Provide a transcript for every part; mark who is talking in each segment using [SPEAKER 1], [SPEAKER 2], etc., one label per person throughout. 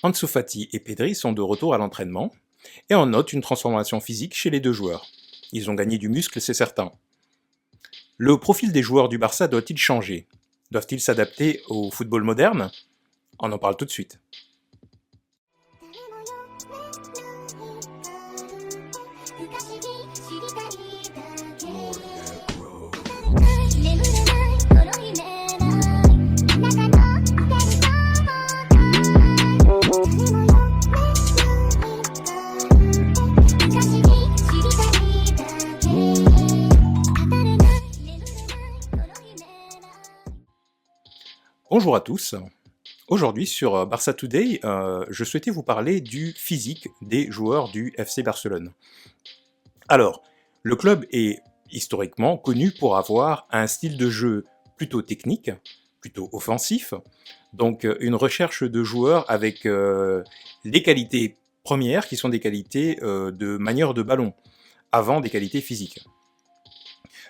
[SPEAKER 1] Ansu Fati et Pedri sont de retour à l'entraînement et on note une transformation physique chez les deux joueurs. Ils ont gagné du muscle, c'est certain. Le profil des joueurs du Barça doit-il changer? Doivent-ils s'adapter au football moderne? On en parle tout de suite. Bonjour à tous. Aujourd'hui sur Barça Today, je souhaitais vous parler du physique des joueurs du FC Barcelone. Alors, le club est historiquement connu pour avoir un style de jeu plutôt technique, plutôt offensif, donc une recherche de joueurs avec les qualités premières qui sont des qualités de manière de ballon, avant des qualités physiques.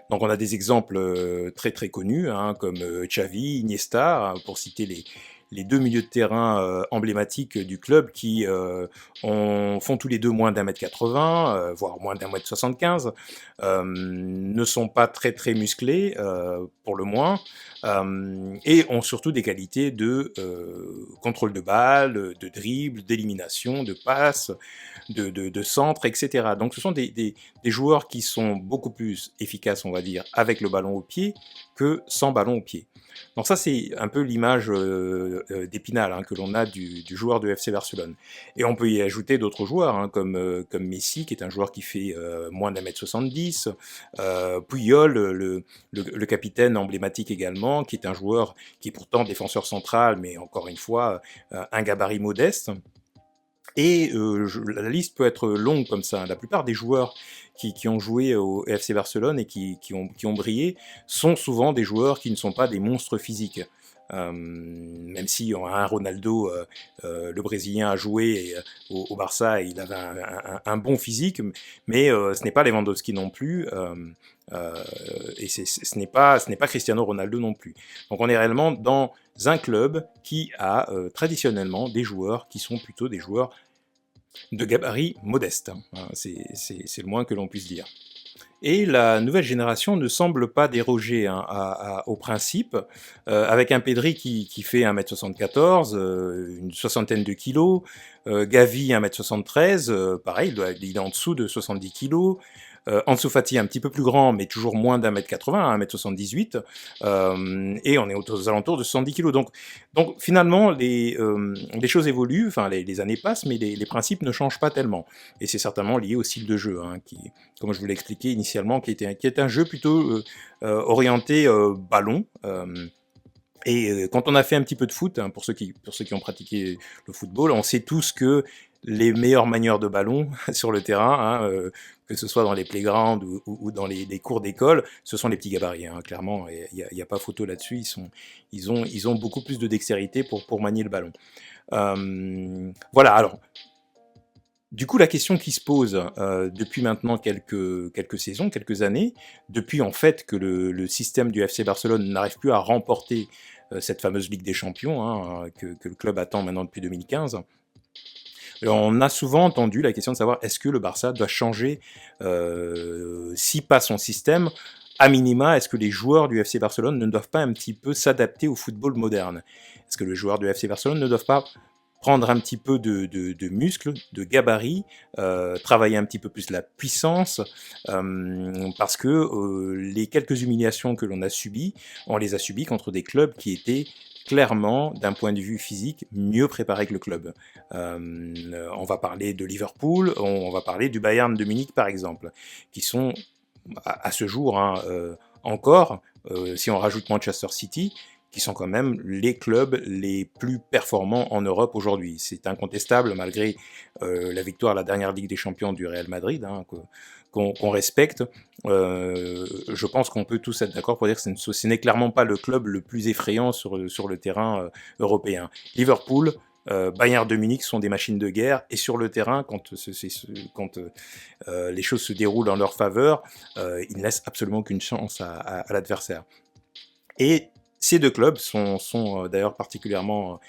[SPEAKER 1] Donc on a des exemples très très connus, hein, comme Xavi, Iniesta, hein, pour citer les deux milieux de terrain emblématiques du club qui font tous les deux moins d'1m80, voire moins d'1m75, ne sont pas très très musclés, pour le moins, et ont surtout des qualités de contrôle de balle, de dribble, d'élimination, de passe, de centre, etc. Donc ce sont des joueurs qui sont beaucoup plus efficaces, on va dire, avec le ballon au pied que sans ballon au pied. Donc ça, c'est un peu l'image d'Épinal, hein, que l'on a du joueur de FC Barcelone. Et on peut y ajouter d'autres joueurs, hein, comme Messi, qui est un joueur qui fait moins d'1m70, Puyol, le capitaine emblématique également, qui est un joueur qui est pourtant défenseur central, mais encore une fois, un gabarit modeste. Et la liste peut être longue comme ça. La plupart des joueurs qui ont joué au FC Barcelone et qui ont brillé sont souvent des joueurs qui ne sont pas des monstres physiques. Même si un Ronaldo, le Brésilien, a joué au Barça et il avait un bon physique, mais ce n'est pas Lewandowski non plus, et ce n'est pas Cristiano Ronaldo non plus. Donc on est réellement dans un club qui a traditionnellement des joueurs qui sont plutôt des joueurs de gabarit modeste. C'est le moins que l'on puisse dire. Et la nouvelle génération ne semble pas déroger au principe, avec un Pedri qui fait 1m74, une soixantaine de kilos, Gavi 1m73, pareil, il est en dessous de 70 kilos, Ansu Fati un petit peu plus grand, mais toujours moins d'1m80, 1m78, et on est aux alentours de 70 kilos. Donc finalement, les choses évoluent, enfin les années passent, mais les principes ne changent pas tellement. Et c'est certainement lié au style de jeu, hein, qui, comme je vous l'ai expliqué initialement, qui est un jeu plutôt orienté ballon. Et quand on a fait un petit peu de foot, hein, pour ceux qui ont pratiqué le football, on sait tous que les meilleures manières de ballon sur le terrain, hein, que ce soit dans les playgrounds ou dans les cours d'école, ce sont les petits gabarits, hein, clairement, il n'y a pas photo là-dessus, ils ont beaucoup plus de dextérité pour manier le ballon. Voilà, alors, du coup, la question qui se pose depuis maintenant quelques saisons, quelques années, depuis en fait que le système du FC Barcelone n'arrive plus à remporter cette fameuse Ligue des Champions, hein, que le club attend maintenant depuis 2015, on a souvent entendu la question de savoir est-ce que le Barça doit changer, si pas son système, à minima, est-ce que les joueurs du FC Barcelone ne doivent pas un petit peu s'adapter au football moderne? Est-ce que les joueurs du FC Barcelone ne doivent pas prendre un petit peu de muscles, de gabarit, travailler un petit peu plus la puissance, parce que les quelques humiliations que l'on a subies, on les a subies contre des clubs qui étaient clairement, d'un point de vue physique, mieux préparés que le club. On va parler de Liverpool, on va parler du Bayern de Munich par exemple, qui sont à ce jour, hein, encore, si on rajoute Manchester City, qui sont quand même les clubs les plus performants en Europe aujourd'hui. C'est incontestable, malgré la victoire à la dernière Ligue des Champions du Real Madrid, hein, qu'on respecte. Je pense qu'on peut tous être d'accord pour dire que ce n'est clairement pas le club le plus effrayant sur le terrain européen. Liverpool, Bayern de Munich sont des machines de guerre, et sur le terrain, quand les choses se déroulent en leur faveur, ils ne laissent absolument aucune chance à l'adversaire. Et Ces deux clubs sont d'ailleurs particulièrement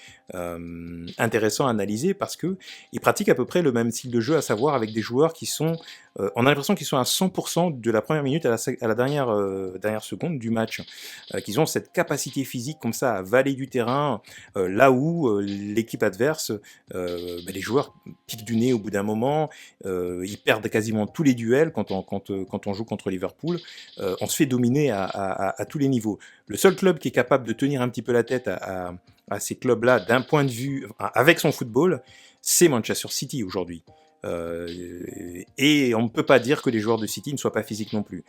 [SPEAKER 1] intéressants à analyser parce que ils pratiquent à peu près le même style de jeu, à savoir avec des joueurs qui sont, on a l'impression qu'ils sont à 100% de la première minute à la dernière seconde du match, qu'ils ont cette capacité physique comme ça à valer du terrain, là où l'équipe adverse, les joueurs piquent du nez au bout d'un moment, ils perdent quasiment tous les duels quand on joue contre Liverpool, on se fait dominer à tous les niveaux. Le seul club qui est capable de tenir un petit peu la tête à ces clubs-là d'un point de vue, avec son football, c'est Manchester City aujourd'hui. Et on ne peut pas dire que les joueurs de City ne soient pas physiques non plus.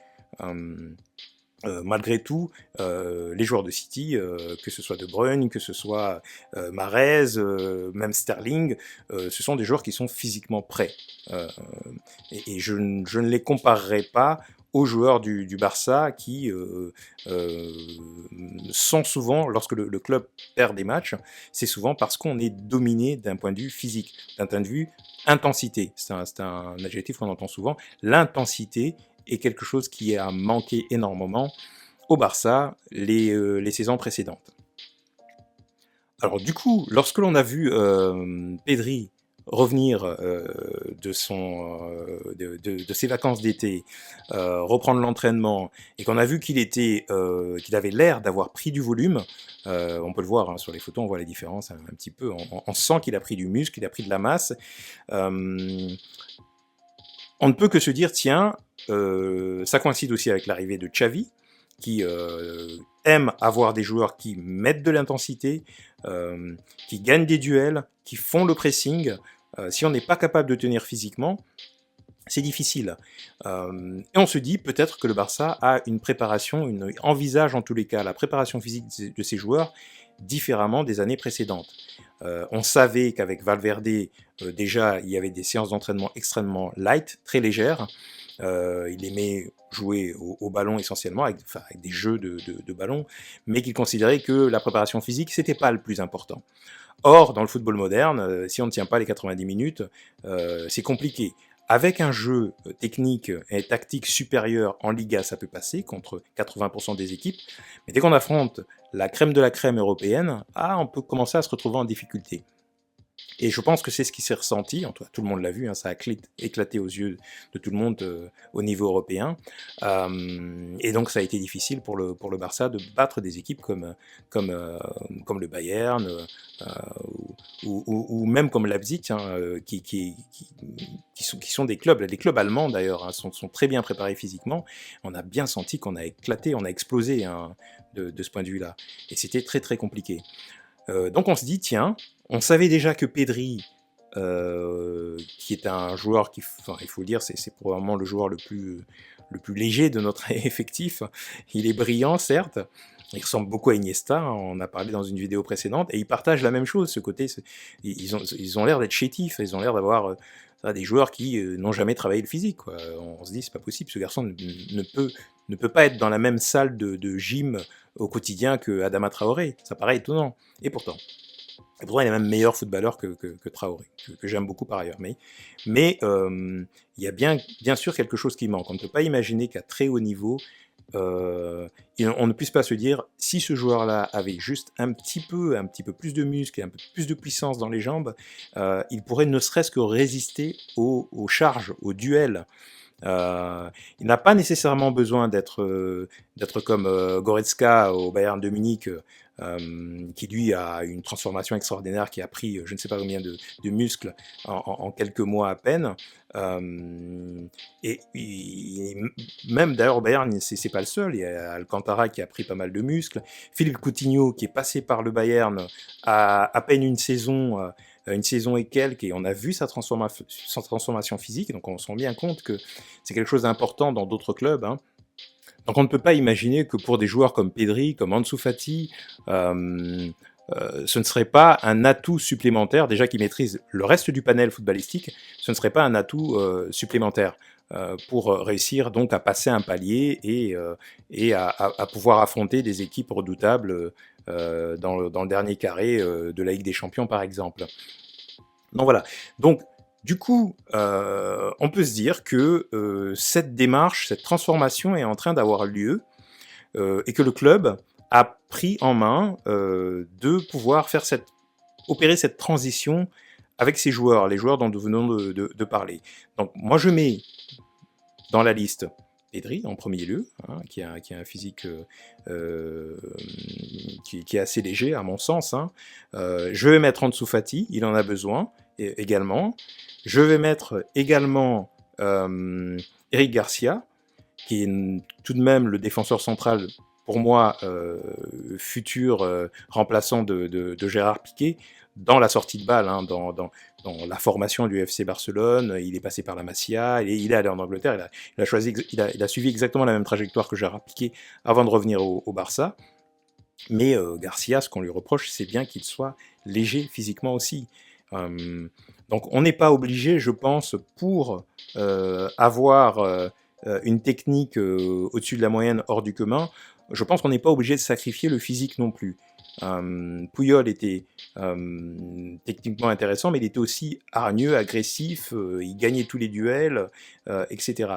[SPEAKER 1] Malgré tout, les joueurs de City, que ce soit De Bruyne, que ce soit Mahrez, même Sterling, ce sont des joueurs qui sont physiquement prêts. Et je ne les comparerai pas aux joueurs du Barça qui sont souvent, lorsque le club perd des matchs, c'est souvent parce qu'on est dominé d'un point de vue physique, d'un point de vue intensité. C'est un adjectif qu'on entend souvent. L'intensité est quelque chose qui a manqué énormément au Barça les saisons précédentes. Alors du coup, lorsque l'on a vu Pedri revenir de ses vacances d'été, reprendre l'entraînement, et qu'on a vu qu'il avait l'air d'avoir pris du volume, on peut le voir hein, sur les photos, on voit les différences un petit peu, on sent qu'il a pris du muscle, qu'il a pris de la masse. On ne peut que se dire, tiens, ça coïncide aussi avec l'arrivée de Xavi, qui aime avoir des joueurs qui mettent de l'intensité, qui gagnent des duels, qui font le pressing. Si on n'est pas capable de tenir physiquement, c'est difficile. Et on se dit peut-être que le Barça a une préparation, envisage en tous les cas la préparation physique de ses joueurs différemment des années précédentes. On savait qu'avec Valverde, déjà, il y avait des séances d'entraînement extrêmement light, très légères. Il aimait jouer au ballon essentiellement, avec des jeux de ballon, mais qu'il considérait que la préparation physique, c'était pas le plus important. Or, dans le football moderne, si on ne tient pas les 90 minutes, c'est compliqué. Avec un jeu technique et tactique supérieur en Liga, ça peut passer contre 80% des équipes, mais dès qu'on affronte la crème de la crème européenne, on peut commencer à se retrouver en difficulté. Et je pense que c'est ce qui s'est ressenti, en tout cas tout le monde l'a vu, hein, ça a éclaté aux yeux de tout le monde au niveau européen. Et donc ça a été difficile pour le Barça de battre des équipes comme le Bayern ou même comme Leipzig, hein, qui sont des clubs allemands d'ailleurs, hein, sont très bien préparés physiquement. On a bien senti qu'on a éclaté, on a explosé hein, de ce point de vue-là. Et c'était très très compliqué. Donc on se dit, tiens, on savait déjà que Pedri, qui est un joueur qui, enfin, il faut le dire, c'est probablement le joueur le plus léger de notre effectif. Il est brillant, certes. Il ressemble beaucoup à Iniesta, hein, on a parlé dans une vidéo précédente, et ils partagent la même chose, ce côté. Ils ont l'air d'être chétifs, ils ont l'air d'avoir des joueurs qui n'ont jamais travaillé le physique, quoi. On se dit, c'est pas possible, ce garçon ne peut pas être dans la même salle de gym au quotidien que Adama Traoré. Ça paraît étonnant. Et pourtant, il est même meilleur footballeur que Traoré, que j'aime beaucoup par ailleurs. Mais il y a bien sûr quelque chose qui manque. On ne peut pas imaginer qu'à très haut niveau, on ne puisse pas se dire, si ce joueur-là avait juste un petit peu plus de muscles et un peu plus de puissance dans les jambes, il pourrait ne serait-ce que résister aux charges, aux duels. Il n'a pas nécessairement besoin d'être comme Goretzka au Bayern de Munich, qui lui a une transformation extraordinaire, qui a pris je ne sais pas combien de muscles en quelques mois à peine. Même d'ailleurs au Bayern, c'est pas le seul. Il y a Alcantara qui a pris pas mal de muscles. Philippe Coutinho qui est passé par le Bayern à peine une saison et quelques, et on a vu sa transformation physique, donc on se rend bien compte que c'est quelque chose d'important dans d'autres clubs, hein. Donc on ne peut pas imaginer que pour des joueurs comme Pedri, comme Ansu Fati, ce ne serait pas un atout supplémentaire, déjà qu'ils maîtrisent le reste du panel footballistique, ce ne serait pas un atout supplémentaire pour réussir donc à passer un palier et à pouvoir affronter des équipes redoutables dans le dernier carré de la Ligue des Champions par exemple. Donc voilà. Donc du coup, on peut se dire que cette démarche, cette transformation est en train d'avoir lieu et que le club a pris en main de pouvoir opérer cette transition avec ses joueurs, les joueurs dont nous venons de parler. Donc moi je mets dans la liste Pedri en premier lieu, hein, qui a un physique qui est assez léger à mon sens. Hein. Je vais mettre Ansu Fati, il en a besoin également. Je vais mettre également Eric Garcia, qui est tout de même le défenseur central, pour moi, futur remplaçant de Gérard Piqué, dans la sortie de balle, hein, dans la formation du FC Barcelone. Il est passé par la Masia, il est allé en Angleterre, il a suivi exactement la même trajectoire que Gérard Piqué avant de revenir au Barça. Mais Garcia, ce qu'on lui reproche, c'est bien qu'il soit léger physiquement aussi. Donc on n'est pas obligé, je pense, pour avoir une technique au-dessus de la moyenne hors du commun, je pense qu'on n'est pas obligé de sacrifier le physique non plus. Puyol était techniquement intéressant, mais il était aussi hargneux, agressif, il gagnait tous les duels, etc.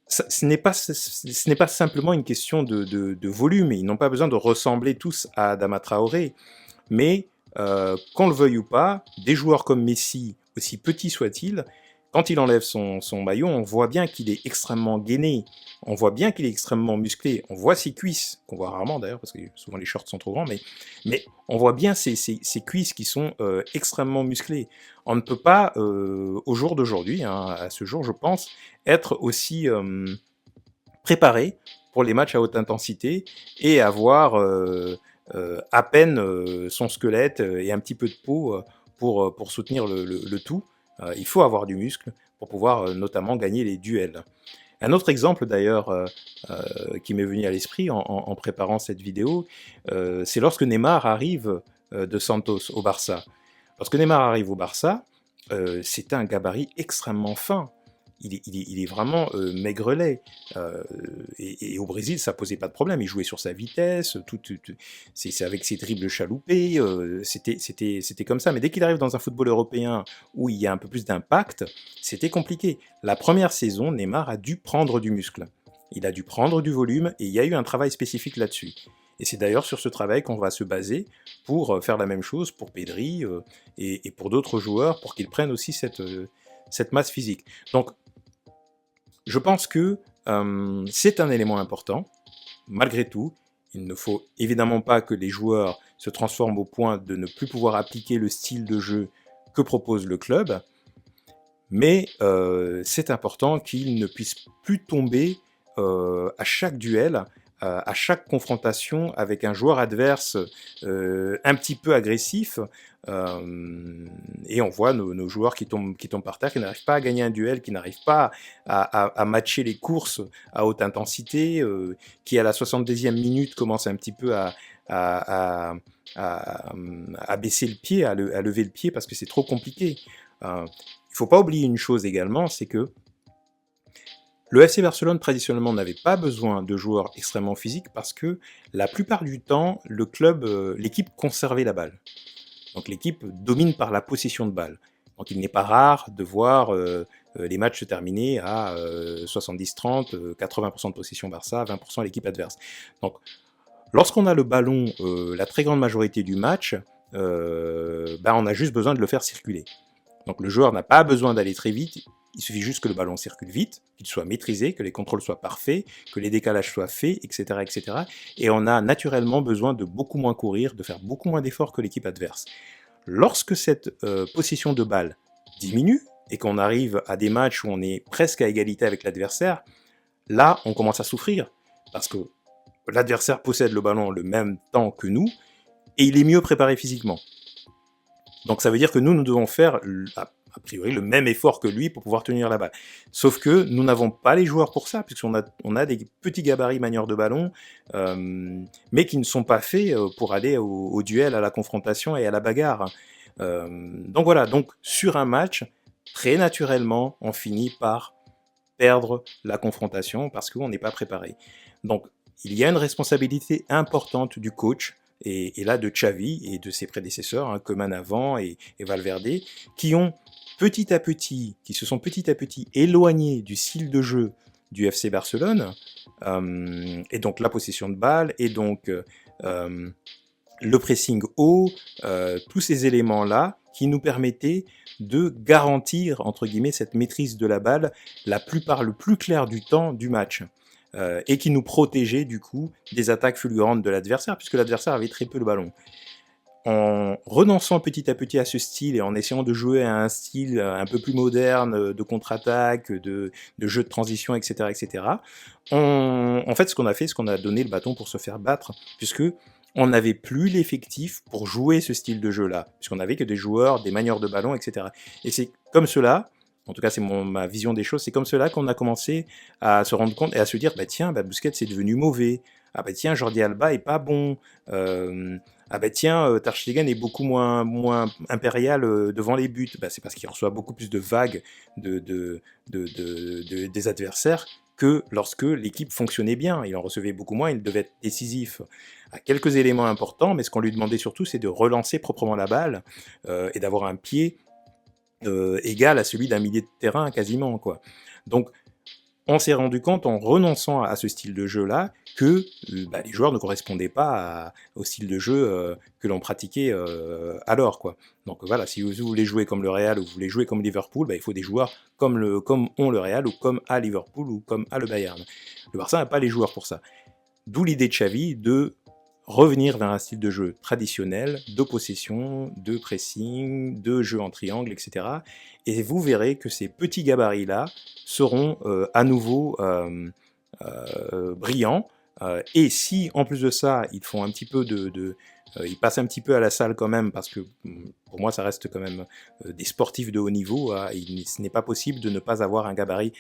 [SPEAKER 1] Ce n'est pas simplement une question de volume, ils n'ont pas besoin de ressembler tous à Adama Traoré, mais qu'on le veuille ou pas, des joueurs comme Messi, aussi petits soient-ils, quand il enlève son maillot, on voit bien qu'il est extrêmement gainé, on voit bien qu'il est extrêmement musclé, on voit ses cuisses, qu'on voit rarement d'ailleurs, parce que souvent les shorts sont trop grands, mais on voit bien ses cuisses qui sont extrêmement musclées. On ne peut pas, au jour d'aujourd'hui, hein, à ce jour je pense, être aussi préparé pour les matchs à haute intensité et avoir à peine son squelette et un petit peu de peau pour soutenir le tout. Il faut avoir du muscle pour pouvoir notamment gagner les duels. Un autre exemple d'ailleurs qui m'est venu à l'esprit en préparant cette vidéo, c'est lorsque Neymar arrive de Santos au Barça. Lorsque Neymar arrive au Barça, c'est un gabarit extrêmement fin. Il est vraiment maigrelet. Et au Brésil, ça posait pas de problème. Il jouait sur sa vitesse, c'est avec ses dribbles chaloupés, c'était comme ça. Mais dès qu'il arrive dans un football européen où il y a un peu plus d'impact, c'était compliqué. La première saison, Neymar a dû prendre du muscle. Il a dû prendre du volume et il y a eu un travail spécifique là-dessus. Et c'est d'ailleurs sur ce travail qu'on va se baser pour faire la même chose pour Pedri et pour d'autres joueurs, pour qu'ils prennent aussi cette masse physique. Donc, je pense que c'est un élément important. Malgré tout, il ne faut évidemment pas que les joueurs se transforment au point de ne plus pouvoir appliquer le style de jeu que propose le club, mais c'est important qu'ils ne puissent plus tomber à chaque duel, à chaque confrontation avec un joueur adverse un petit peu agressif, et on voit nos joueurs qui tombent par terre, qui n'arrivent pas à gagner un duel, qui n'arrivent pas à matcher les courses à haute intensité, qui à la 70e minute commencent un petit peu à baisser le pied, à lever le pied parce que c'est trop compliqué. Il ne faut pas oublier une chose également, c'est que le FC Barcelone, traditionnellement, n'avait pas besoin de joueurs extrêmement physiques parce que la plupart du temps, l'équipe conservait la balle. Donc l'équipe domine par la possession de balle. Donc il n'est pas rare de voir les matchs se terminer à 70-30, 80% de possession Barça, 20% à l'équipe adverse. Donc lorsqu'on a le ballon la très grande majorité du match, on a juste besoin de le faire circuler. Donc le joueur n'a pas besoin d'aller très vite, il suffit juste que le ballon circule vite, qu'il soit maîtrisé, que les contrôles soient parfaits, que les décalages soient faits, etc., etc. Et on a naturellement besoin de beaucoup moins courir, de faire beaucoup moins d'efforts que l'équipe adverse. Lorsque cette possession de balle diminue, et qu'on arrive à des matchs où on est presque à égalité avec l'adversaire, là, on commence à souffrir, parce que l'adversaire possède le ballon le même temps que nous, et il est mieux préparé physiquement. Donc ça veut dire que nous devons faire a priori le même effort que lui pour pouvoir tenir la balle. Sauf que nous n'avons pas les joueurs pour ça, puisqu'on a des petits gabarits manieurs de ballon, mais qui ne sont pas faits pour aller au duel, à la confrontation et à la bagarre. Donc voilà, donc sur un match, très naturellement, on finit par perdre la confrontation parce qu'on n'est pas préparé. Donc il y a une responsabilité importante du coach, et là de Xavi et de ses prédécesseurs, hein, Koeman avant et Valverde, qui se sont petit à petit éloignés du style de jeu du FC Barcelone, et donc la possession de balle, et donc le pressing haut, tous ces éléments-là qui nous permettaient de garantir, entre guillemets, cette maîtrise de la balle le plus clair du temps du match. Et qui nous protégeaient du coup des attaques fulgurantes de l'adversaire, puisque l'adversaire avait très peu le ballon. En renonçant petit à petit à ce style et en essayant de jouer à un style un peu plus moderne, de contre-attaque, de jeu de transition, etc., etc., en fait, ce qu'on a fait, c'est qu'on a donné le bâton pour se faire battre, puisque on n'avait plus l'effectif pour jouer ce style de jeu-là, puisqu'on n'avait que des joueurs, des manieurs de ballon, etc. Et c'est comme cela, en tout cas c'est ma vision des choses, c'est comme cela qu'on a commencé à se rendre compte et à se dire, bah tiens, Busquets c'est devenu mauvais, ah bah tiens, Jordi Alba est pas bon, ah bah tiens, Ter Stegen est beaucoup moins impérial devant les buts, bah c'est parce qu'il reçoit beaucoup plus de vagues des adversaires que lorsque l'équipe fonctionnait bien. Il en recevait beaucoup moins, il devait être décisif à quelques éléments importants, mais ce qu'on lui demandait surtout, c'est de relancer proprement la balle et d'avoir un pied égal à celui d'un milieu de terrain quasiment, quoi. Donc, on s'est rendu compte en renonçant à ce style de jeu-là que les joueurs ne correspondaient pas au style de jeu que l'on pratiquait alors, quoi. Donc voilà, si vous voulez jouer comme le Real ou vous voulez jouer comme Liverpool, il faut des joueurs comme ont le Real ou comme à Liverpool ou comme à le Bayern. Le Barça n'a pas les joueurs pour ça. D'où l'idée de Xavi de revenir vers un style de jeu traditionnel, de possession, de pressing, de jeu en triangle, etc. Et vous verrez que ces petits gabarits-là seront à nouveau brillants. Et si, en plus de ça, ils font un petit peu ils passent un petit peu à la salle quand même, parce que pour moi, ça reste quand même des sportifs de haut niveau. Ce n'est pas possible de ne pas avoir un gabarit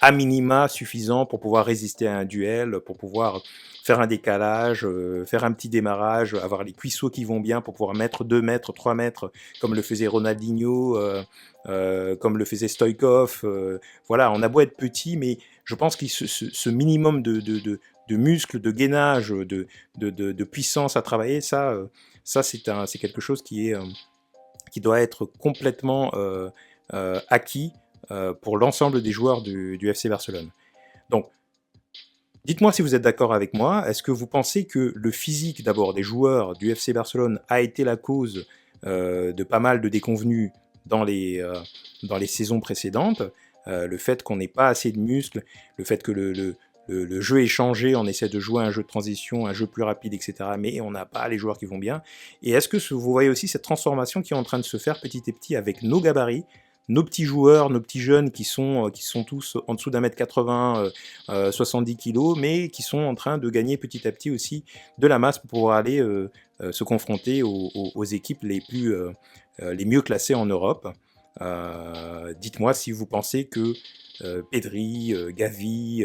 [SPEAKER 1] à minima suffisant pour pouvoir résister à un duel, pour pouvoir faire un décalage, faire un petit démarrage, avoir les cuisseaux qui vont bien pour pouvoir mettre 2 mètres, 3 mètres, comme le faisait Ronaldinho, comme le faisait Stoïkov. Voilà, on a beau être petit, mais je pense que ce minimum de muscles, de gainage, de puissance à travailler, ça c'est quelque chose qui doit être complètement acquis pour l'ensemble des joueurs du FC Barcelone. Donc, dites-moi si vous êtes d'accord avec moi. Est-ce que vous pensez que le physique d'abord des joueurs du FC Barcelone a été la cause de pas mal de déconvenues dans les saisons précédentes, le fait qu'on n'ait pas assez de muscles, le fait que le jeu est changé, on essaie de jouer un jeu de transition, un jeu plus rapide, etc. Mais on n'a pas les joueurs qui vont bien. Et est-ce que vous voyez aussi cette transformation qui est en train de se faire petit à petit avec nos gabarits, nos petits joueurs, nos petits jeunes qui sont tous en dessous d'1m80, 70 kg, mais qui sont en train de gagner petit à petit aussi de la masse pour pouvoir aller se confronter aux équipes les mieux classées en Europe. Dites-moi si vous pensez que Pedri, Gavi,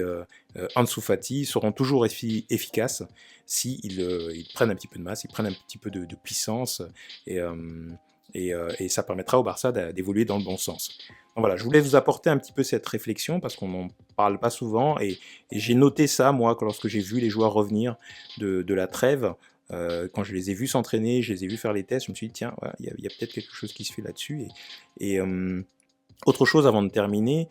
[SPEAKER 1] Ansu Fati seront toujours efficaces si ils prennent un petit peu de masse, ils prennent un petit peu de puissance et ça permettra au Barça d'évoluer dans le bon sens. Donc voilà, je voulais vous apporter un petit peu cette réflexion parce qu'on n'en parle pas souvent et j'ai noté ça, moi, lorsque j'ai vu les joueurs revenir de la trêve. Quand je les ai vus s'entraîner, je les ai vus faire les tests, je me suis dit, tiens, il y a peut-être quelque chose qui se fait là-dessus. Autre chose avant de terminer,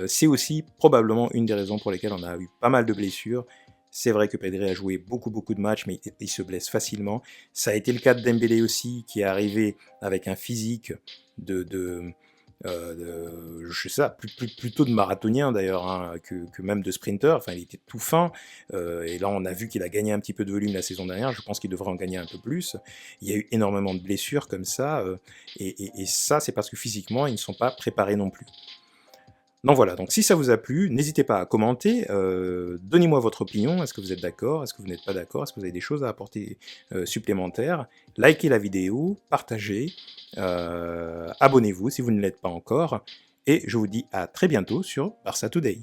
[SPEAKER 1] c'est aussi probablement une des raisons pour lesquelles on a eu pas mal de blessures. C'est vrai que Pedri a joué beaucoup de matchs, mais il se blesse facilement. Ça a été le cas de Dembélé aussi, qui est arrivé avec un physique je sais pas, plutôt de marathonien d'ailleurs, hein, que même de sprinter. Enfin, il était tout fin. Et là, on a vu qu'il a gagné un petit peu de volume la saison dernière. Je pense qu'il devrait en gagner un peu plus. Il y a eu énormément de blessures comme ça. Et ça, c'est parce que physiquement, ils ne sont pas préparés non plus. Donc voilà, donc si ça vous a plu, n'hésitez pas à commenter, donnez-moi votre opinion, est-ce que vous êtes d'accord, est-ce que vous n'êtes pas d'accord, est-ce que vous avez des choses à apporter supplémentaires, likez la vidéo, partagez, abonnez-vous si vous ne l'êtes pas encore, et je vous dis à très bientôt sur Barça Today.